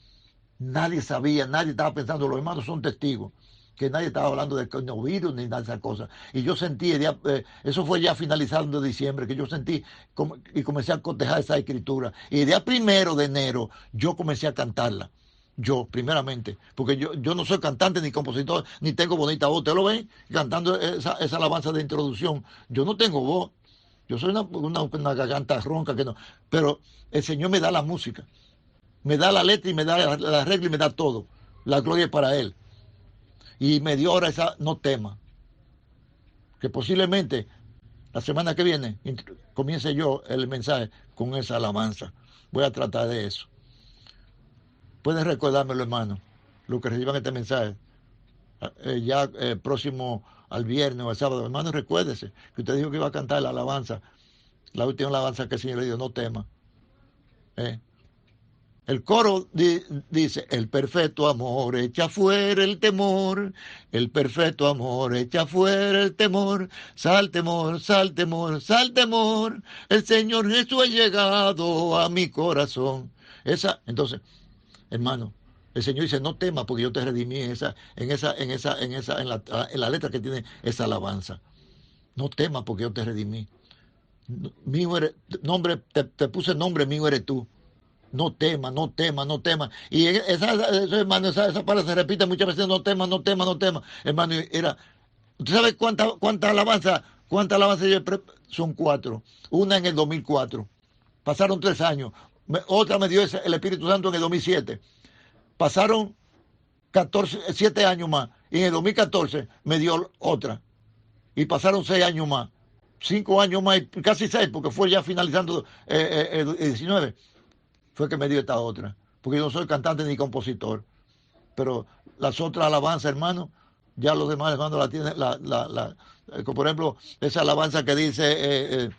nadie sabía, nadie estaba pensando, los hermanos son testigos, que nadie estaba hablando de coronavirus ni nada de esas cosas. Y yo sentí, eso fue ya finalizando diciembre, que yo sentí y comencé a cotejar esa escritura. Y el día 1 de enero yo comencé a cantarla. Yo, primeramente, porque yo no soy cantante ni compositor, ni tengo bonita voz. ¿Ustedes lo ven? Cantando esa alabanza de introducción. Yo no tengo voz. Yo soy una garganta ronca que no. Pero el Señor me da la música, me da la letra y me da la regla y me da todo. La gloria es para Él. Y me dio ahora esa no tema. Que posiblemente la semana que viene comience yo el mensaje con esa alabanza. Voy a tratar de eso. Pueden recordármelo, hermano, los que reciban este mensaje, ya próximo al viernes o al sábado. Hermano, recuérdese que usted dijo que iba a cantar la alabanza, la última alabanza que el Señor le dio, no tema. El coro dice, el perfecto amor echa fuera el temor, el perfecto amor echa fuera el temor, sal temor, sal temor, sal temor, el Señor Jesús ha llegado a mi corazón. Entonces, hermano, el Señor dice, no temas porque yo te redimí en la letra que tiene esa alabanza. No temas porque yo te redimí. Mío eres, te puse nombre, mío eres tú. No temas, no temas, no temas. Y hermano, esa palabra se repite muchas veces, no temas, no temas, no temas. Hermano, ¿usted sabe cuánta alabanza son 4? Una en el 2004. Pasaron 3 años. Otra me dio el Espíritu Santo en el 2007. Pasaron 7 años más. Y en el 2014 me dio otra. Y pasaron 6 años más. 5 años más, casi 6, porque fue ya finalizando el 19. Fue que me dio esta otra. Porque yo no soy cantante ni compositor. Pero las otras alabanzas, hermano, ya los demás hermanos la tienen. Por ejemplo, esa alabanza que dice,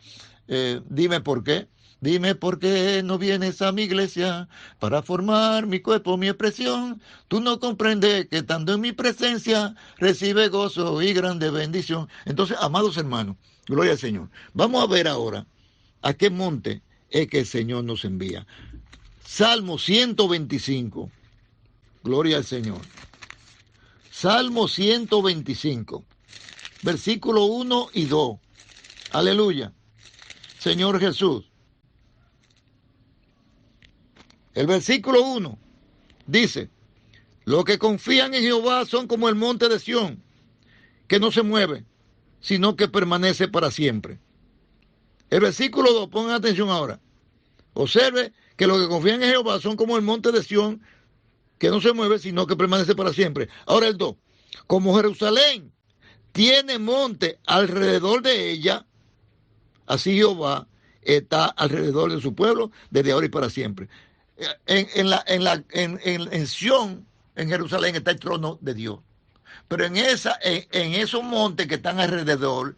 dime por qué. Dime por qué no vienes a mi iglesia para formar mi cuerpo, mi expresión. Tú no comprendes que estando en mi presencia recibe gozo y grande bendición. Entonces, amados hermanos, gloria al Señor. Vamos a ver ahora a qué monte es que el Señor nos envía. Salmo 125. Gloria al Señor. Salmo 125. Versículo 1 y 2. Aleluya. Señor Jesús. El versículo 1 dice, los que confían en Jehová son como el monte de Sión, que no se mueve, sino que permanece para siempre. El versículo 2, pongan atención ahora. Observe que los que confían en Jehová son como el monte de Sión, que no se mueve, sino que permanece para siempre. Ahora el 2, como Jerusalén tiene monte alrededor de ella, así Jehová está alrededor de su pueblo desde ahora y para siempre. En Sión, en Jerusalén, está el trono de Dios. Pero en esos montes que están alrededor,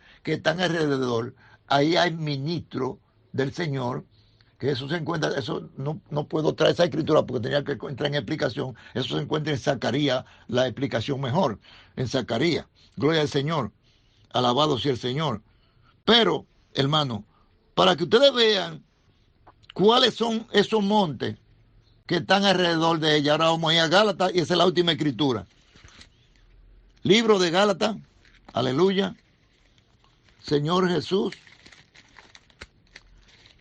ahí hay ministros del Señor, que eso se encuentra, eso no puedo traer esa escritura porque tenía que entrar en explicación. Eso se encuentra en Zacarías, la explicación mejor, en Zacarías. Gloria al Señor, alabado sea el Señor. Pero, hermano, para que ustedes vean cuáles son esos montes que están alrededor de ella. Ahora vamos a ir a Gálatas y esa es la última escritura. Libro de Gálatas, aleluya, Señor Jesús,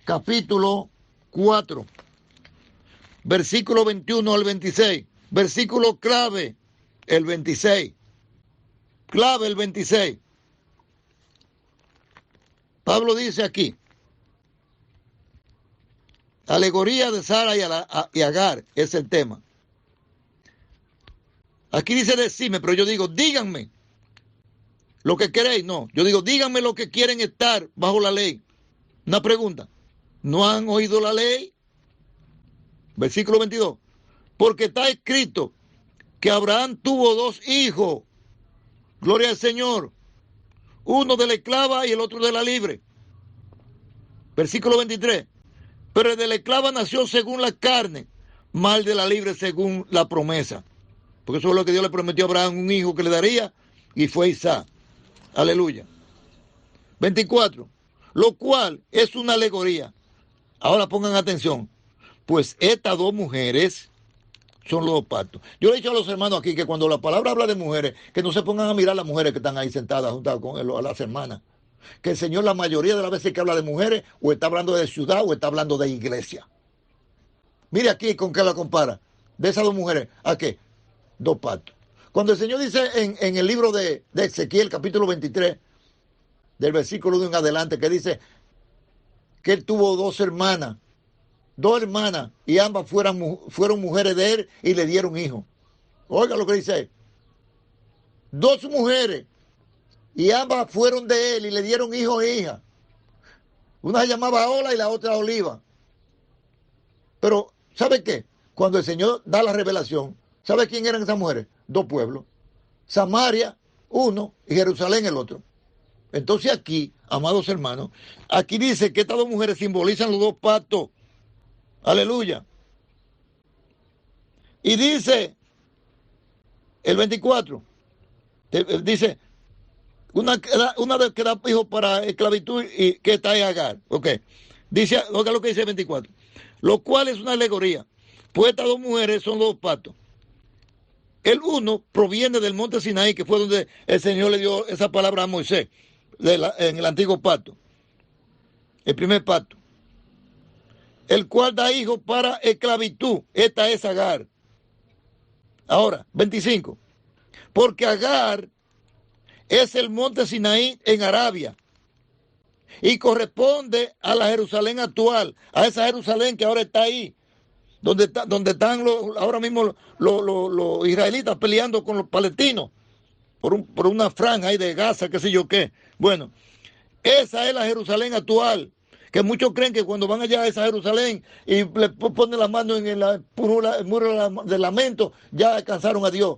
capítulo 4, versículo 21 al 26, versículo clave, el 26, clave el 26. Pablo dice aquí, alegoría de Sara y Agar es el tema. Aquí dice decime, pero yo digo díganme. Lo que queréis, no. Yo digo, díganme lo que quieren estar bajo la ley. Una pregunta. ¿No han oído la ley? Versículo 22. Porque está escrito que Abraham tuvo 2 hijos. Gloria al Señor. Uno de la esclava y el otro de la libre. Versículo 23. Pero el de la esclava nació según la carne, más el de la libre según la promesa. Porque eso es lo que Dios le prometió a Abraham, un hijo que le daría, y fue Isaac. Aleluya. 24. Lo cual es una alegoría. Ahora pongan atención. Pues estas 2 mujeres son los 2 pactos. Yo le he dicho a los hermanos aquí que cuando la palabra habla de mujeres, que no se pongan a mirar a las mujeres que están ahí sentadas juntas con a las hermanas. Que el Señor la mayoría de las veces que habla de mujeres, o está hablando de ciudad o está hablando de iglesia. Mire aquí con qué la compara. De esas 2 mujeres, ¿a qué? 2 pactos. Cuando el Señor dice en el libro de Ezequiel, capítulo 23, del versículo 1 en adelante, que dice que él tuvo 2 hermanas, y ambas fueron mujeres de él y le dieron hijos. Oiga lo que dice ahí. 2 mujeres y ambas fueron de él y le dieron hijos e hijas. Una se llamaba Ola y la otra Oliva. Pero, ¿sabe qué? Cuando el Señor da la revelación, ¿sabe quién eran esas mujeres? 2 pueblos. Samaria, uno, y Jerusalén, el otro. Entonces aquí, amados hermanos, aquí dice que estas 2 mujeres simbolizan los 2 pactos. Aleluya. Y dice el 24, dice, una que da hijos para esclavitud y que está en Agar. Ok. Dice, oiga lo que dice el 24. Lo cual es una alegoría. Pues estas 2 mujeres son 2 pactos. El uno proviene del monte Sinaí, que fue donde el Señor le dio esa palabra a Moisés, en el antiguo pacto. El primer pacto. El cual da hijos para esclavitud. Esta es Agar. Ahora, 25. Porque Agar es el monte Sinaí en Arabia y corresponde a la Jerusalén actual, a esa Jerusalén que ahora está ahí, donde están ahora mismo los israelitas peleando con los palestinos por una franja ahí de Gaza, qué sé yo qué. Bueno, esa es la Jerusalén actual, que muchos creen que cuando van allá a esa Jerusalén y le ponen la mano en el muro de lamento, ya alcanzaron a Dios.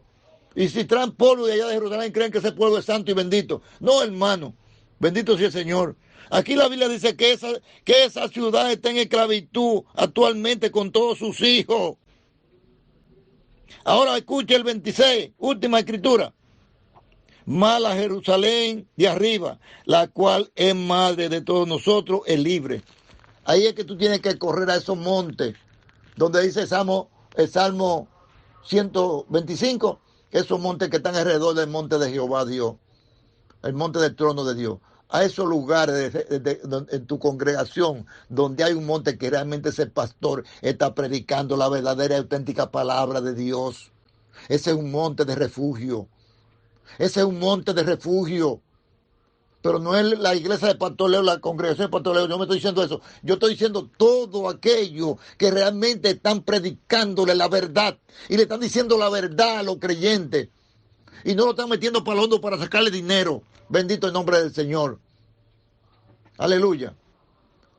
Y si traen polvo de allá de Jerusalén, creen que ese pueblo es santo y bendito. No, hermano, bendito sea el Señor. Aquí la Biblia dice que esa ciudad está en esclavitud actualmente con todos sus hijos. Ahora escuche el 26, última escritura. Mala Jerusalén de arriba, la cual es madre de todos nosotros, es libre. Ahí es que tú tienes que correr a esos montes, donde dice el Salmo 125, esos montes que están alrededor del monte de Jehová Dios, el monte del trono de Dios. A esos lugares en tu congregación, donde hay un monte que realmente ese pastor está predicando la verdadera y auténtica palabra de Dios. Ese es un monte de refugio. Ese es un monte de refugio. Pero no es la iglesia de Pastor Leo, la congregación de Pastor Leo. Yo no me estoy diciendo eso. Yo estoy diciendo todo aquello que realmente están predicándole la verdad. Y le están diciendo la verdad a los creyentes. Y no lo están metiendo para el hondo para sacarle dinero. Bendito el nombre del Señor. Aleluya.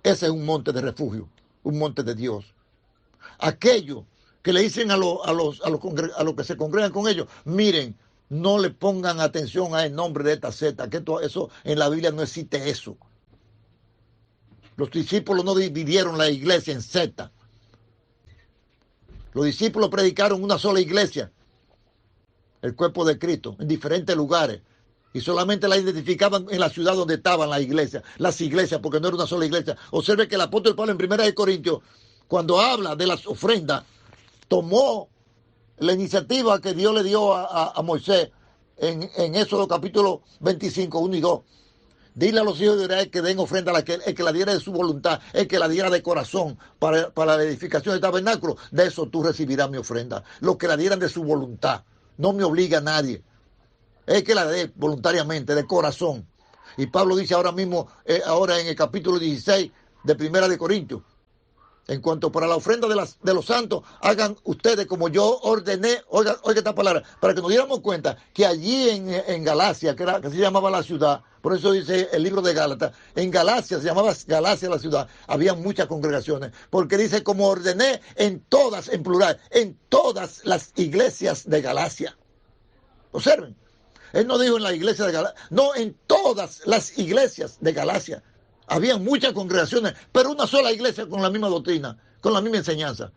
Ese es un monte de refugio. Un monte de Dios. Aquello que le dicen a los que se congregan con ellos. Miren. No le pongan atención al nombre de esta secta, que eso en la Biblia no existe eso. Los discípulos no dividieron la iglesia en secta. Los discípulos predicaron una sola iglesia, el cuerpo de Cristo, en diferentes lugares. Y solamente la identificaban en la ciudad donde estaban las iglesias, porque no era una sola iglesia. Observe que el apóstol Pablo en 1 Corintios, cuando habla de las ofrendas, tomó la iniciativa que Dios le dio a Moisés en Éxodo capítulo 25, 1 y 2. Dile a los hijos de Israel que den ofrenda a el que la diera de su voluntad, el que la diera de corazón para la edificación del tabernáculo. De eso tú recibirás mi ofrenda. Los que la dieran de su voluntad. No me obliga a nadie. Es que la dé voluntariamente, de corazón. Y Pablo dice ahora mismo, ahora en el capítulo 16 de 1 de Corintios, En cuanto para la ofrenda de los santos, hagan ustedes como yo ordené, oiga esta palabra, para que nos diéramos cuenta que allí en Galacia, que se llamaba la ciudad, por eso dice el libro de Gálatas, en Galacia, se llamaba Galacia la ciudad, había muchas congregaciones, porque dice como ordené en todas, en plural, en todas las iglesias de Galacia. Observen, él no dijo en la iglesia de Galacia, no, en todas las iglesias de Galacia. Había muchas congregaciones, pero una sola iglesia con la misma doctrina, con la misma enseñanza.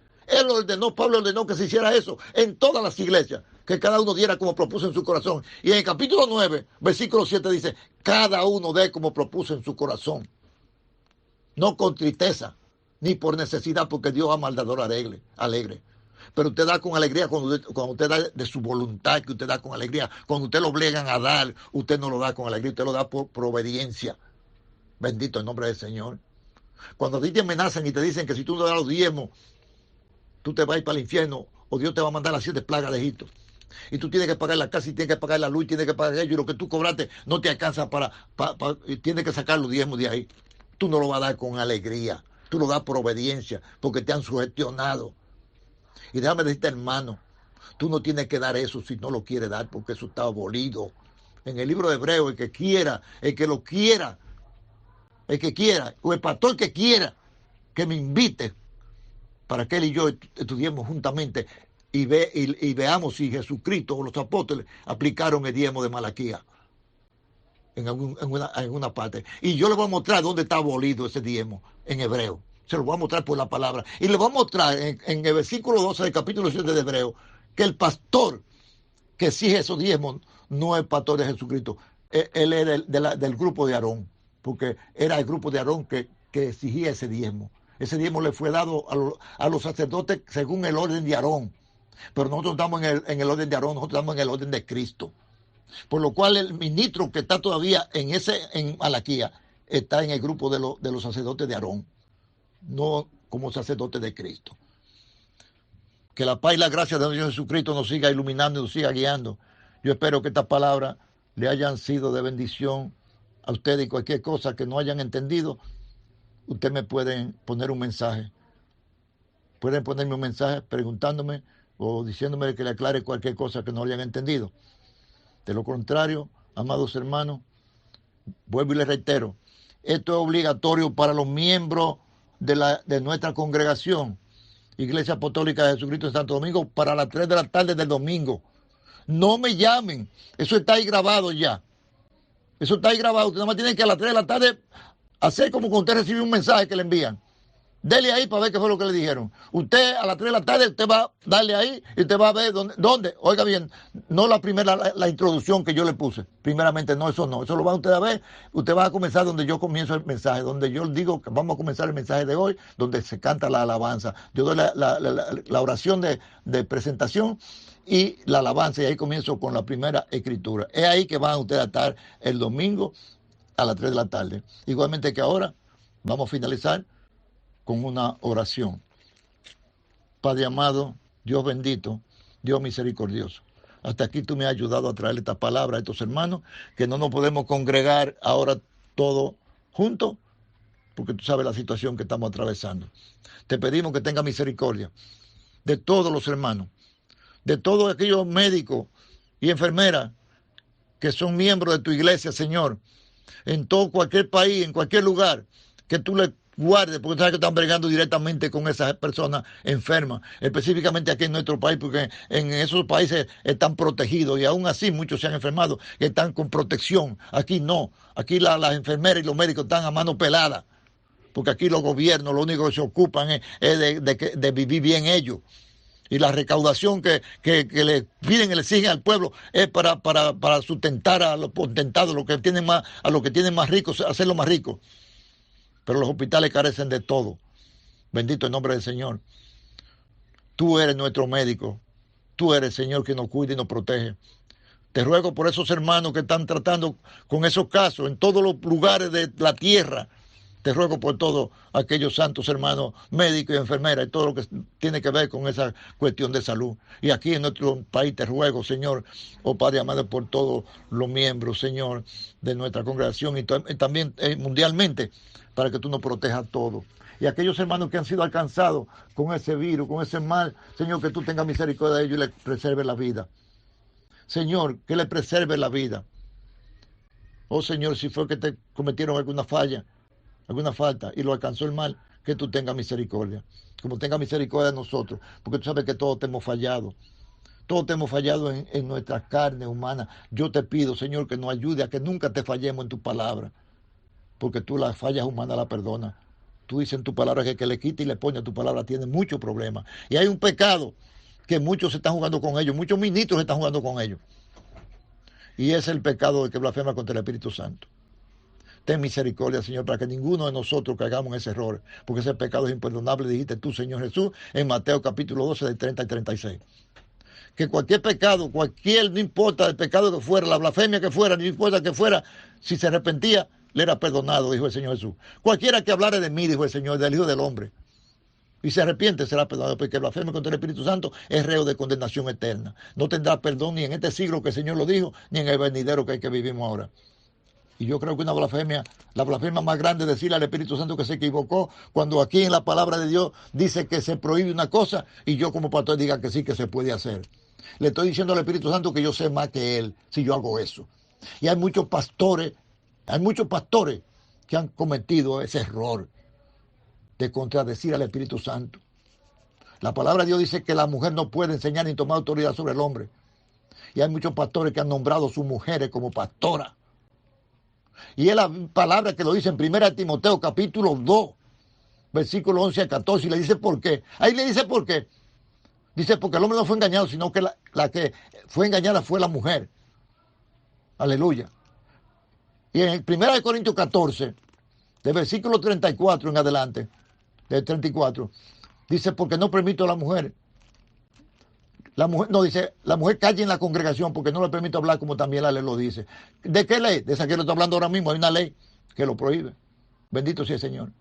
Pablo ordenó que se hiciera eso en todas las iglesias, que cada uno diera como propuso en su corazón. Y en el capítulo 9, versículo 7 dice, cada uno dé como propuso en su corazón. No con tristeza, ni por necesidad, porque Dios ama al dador alegre. Pero usted da con alegría cuando usted da de su voluntad, que usted da con alegría. Cuando usted lo obligan a dar, usted no lo da con alegría, usted lo da por obediencia. Bendito el nombre del Señor. Cuando a ti te amenazan y te dicen que si tú no das los diezmos, tú te vas a ir para el infierno o Dios te va a mandar las 7 plagas de Egipto. Y tú tienes que pagar la casa y tienes que pagar la luz y tienes que pagar ello y lo que tú cobraste no te alcanza y tienes que sacar los diezmos de ahí. Tú no lo vas a dar con alegría. Tú lo das por obediencia porque te han sugestionado. Y déjame decirte, hermano, tú no tienes que dar eso si no lo quieres dar porque eso está abolido. En el libro de Hebreos, el que quiera, el que lo quiera, el que quiera, o el pastor que quiera, que me invite para que él y yo estudiemos juntamente y veamos si Jesucristo o los apóstoles aplicaron el diezmo de Malaquía en alguna parte. Y yo le voy a mostrar dónde está abolido ese diezmo en hebreo. Se lo voy a mostrar por la palabra. Y le voy a mostrar en el versículo 12 del capítulo 7 de Hebreo que el pastor que exige esos diezmos no es el pastor de Jesucristo. Él es del grupo de Aarón, porque era el grupo de Aarón que exigía ese diezmo. Ese diezmo le fue dado a los sacerdotes según el orden de Aarón. Pero nosotros estamos en el orden de Aarón, nosotros estamos en el orden de Cristo. Por lo cual el ministro que está todavía en Malaquía está en el grupo de los sacerdotes de Aarón, no como sacerdote de Cristo. Que la paz y la gracia de Dios Jesucristo nos siga iluminando y nos siga guiando. Yo espero que estas palabras le hayan sido de bendición a ustedes y cualquier cosa que no hayan entendido, ustedes me pueden poner un mensaje. Pueden ponerme un mensaje preguntándome o diciéndome que le aclare cualquier cosa que no hayan entendido. De lo contrario, amados hermanos, vuelvo y les reitero, esto es obligatorio para los miembros de nuestra congregación, Iglesia Apostólica de Jesucristo de Santo Domingo, para las 3 de la tarde del domingo. No me llamen, eso está ahí grabado ya. Eso está ahí grabado. Usted nada más tiene que a las 3 de la tarde hacer como cuando usted recibe un mensaje que le envían. Dele ahí para ver qué fue lo que le dijeron. Usted a las 3 de la tarde, usted va a darle ahí y usted va a ver dónde. Oiga bien, no la primera, la introducción que yo le puse. Primeramente, no, eso no. Eso lo va usted a ver. Usted va a comenzar donde yo comienzo el mensaje, donde yo digo que vamos a comenzar el mensaje de hoy, donde se canta la alabanza. Yo doy la oración de presentación y la alabanza, y ahí comienzo con la primera escritura. Es ahí que van ustedes a estar el domingo a las 3 de la tarde. Igualmente que ahora vamos a finalizar con una oración. Padre amado, Dios bendito, Dios misericordioso. Hasta aquí tú me has ayudado a traer esta palabra a estos hermanos, que no nos podemos congregar ahora todos juntos, porque tú sabes la situación que estamos atravesando. Te pedimos que tenga misericordia de todos los hermanos, de todos aquellos médicos y enfermeras que son miembros de tu iglesia, Señor, en todo cualquier país, en cualquier lugar, que tú les guarde, porque sabes que están bregando directamente con esas personas enfermas, específicamente aquí en nuestro país, porque en esos países están protegidos y aún así muchos se han enfermado y están con protección. Aquí no, aquí las enfermeras y los médicos están a mano pelada, porque aquí los gobiernos lo único que se ocupan es de vivir bien ellos. Y la recaudación que le piden y le exigen al pueblo es para sustentar a los potentados, a los que tienen más ricos, hacerlos más ricos. Pero los hospitales carecen de todo. Bendito el nombre del Señor. Tú eres nuestro médico. Tú eres, Señor, que nos cuida y nos protege. Te ruego por esos hermanos que están tratando con esos casos en todos los lugares de la tierra. Te ruego por todos aquellos santos hermanos médicos y enfermeras y todo lo que tiene que ver con esa cuestión de salud. Y aquí en nuestro país te ruego, Señor, oh Padre amado, por todos los miembros, Señor, de nuestra congregación y también mundialmente, para que tú nos protejas a todos. Y aquellos hermanos que han sido alcanzados con ese virus, con ese mal, Señor, que tú tengas misericordia de ellos y les preserve la vida. Señor, que les preserve la vida. Oh Señor, si fue que te cometieron alguna falla, alguna falta y lo alcanzó el mal, que tú tengas misericordia. Como tengas misericordia de nosotros, porque tú sabes que todos te hemos fallado. Todos te hemos fallado en nuestras carnes humanas. Yo te pido, Señor, que nos ayude a que nunca te fallemos en tu palabra, porque tú las fallas humanas las perdonas. Tú dices en tu palabra que el que le quita y le pone a tu palabra tiene muchos problemas. Y hay un pecado que muchos se están jugando con ellos, muchos ministros se están jugando con ellos. Y es el pecado de que blasfema contra el Espíritu Santo. Ten misericordia, Señor, para que ninguno de nosotros caigamos en ese error, porque ese pecado es imperdonable, dijiste tú, Señor Jesús, en Mateo capítulo 12, del 30 y 36. Que cualquier pecado, no importa el pecado que fuera, la blasfemia que fuera, no importa que fuera, si se arrepentía, le era perdonado, dijo el Señor Jesús. Cualquiera que hablare de mí, dijo el Señor, del Hijo del Hombre, y se arrepiente, será perdonado, porque el blasfemia contra el Espíritu Santo es reo de condenación eterna. No tendrá perdón ni en este siglo que el Señor lo dijo, ni en el venidero que vivimos ahora. Y yo creo que la blasfemia más grande es decirle al Espíritu Santo que se equivocó, cuando aquí en la palabra de Dios dice que se prohíbe una cosa y yo como pastor diga que sí, que se puede hacer. Le estoy diciendo al Espíritu Santo que yo sé más que Él si yo hago eso. Y hay muchos pastores que han cometido ese error de contradecir al Espíritu Santo. La palabra de Dios dice que la mujer no puede enseñar ni tomar autoridad sobre el hombre. Y hay muchos pastores que han nombrado a sus mujeres como pastoras. Y es la palabra que lo dice en 1 Timoteo capítulo 2, versículo 11 al 14, y le dice por qué. Ahí le dice por qué. Dice, porque el hombre no fue engañado, sino que la que fue engañada fue la mujer. Aleluya. Y en el 1 Corintios 14, del versículo 34 en adelante, del 34, dice, porque no permito a la mujer. Dice, la mujer calle en la congregación porque no le permito hablar como también la ley lo dice. ¿De qué ley? De esa que lo estoy hablando ahora mismo. Hay una ley que lo prohíbe. Bendito sea el Señor.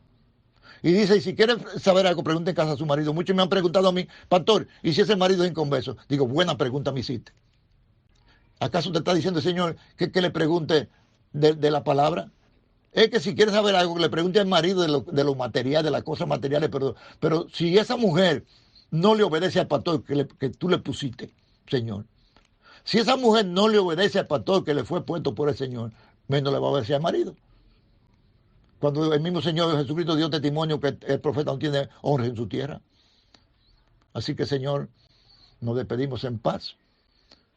Y dice, y si quieren saber algo, pregunten en casa a su marido. Muchos me han preguntado a mí, pastor, ¿y si ese marido es inconverso? Digo, buena pregunta me hiciste. ¿Acaso te está diciendo el Señor que le pregunte de la palabra? Es que si quieres saber algo, que le pregunte al marido de lo material, de las cosas materiales, pero si esa mujer no le obedece al pastor que tú le pusiste, Señor. Si esa mujer no le obedece al pastor que le fue puesto por el Señor, menos le va a obedecer al marido. Cuando el mismo Señor Jesucristo dio testimonio que el profeta no tiene honra en su tierra. Así que, Señor, nos despedimos en paz,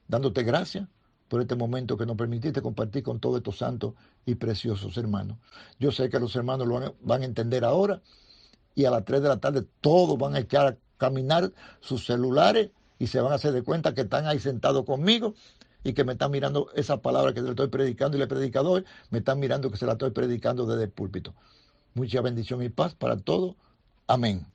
dándote gracias por este momento que nos permitiste compartir con todos estos santos y preciosos hermanos. Yo sé que los hermanos lo van a entender ahora, y a las 3 de la tarde todos van a echar a caminar sus celulares y se van a hacer de cuenta que están ahí sentados conmigo y que me están mirando esa palabra que le estoy predicando, y el predicador me están mirando que se la estoy predicando desde el púlpito. Mucha bendición y paz para todos. Amén.